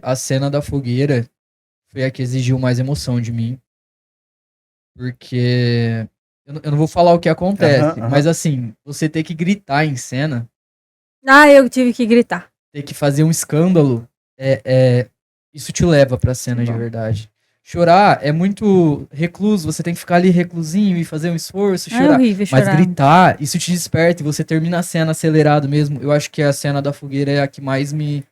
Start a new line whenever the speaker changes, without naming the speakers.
a cena da fogueira foi a que exigiu mais emoção de mim. Porque eu não vou falar o que acontece, mas assim, você ter que gritar em cena,
Eu tive que gritar.
ter que fazer um escândalo, isso te leva pra cena de verdade. Chorar é muito recluso, você tem que ficar ali reclusinho e fazer um esforço, chorar.
É horrível chorar.
Mas gritar, isso te desperta e você termina a cena acelerado mesmo. Eu acho que a cena da fogueira é a que mais me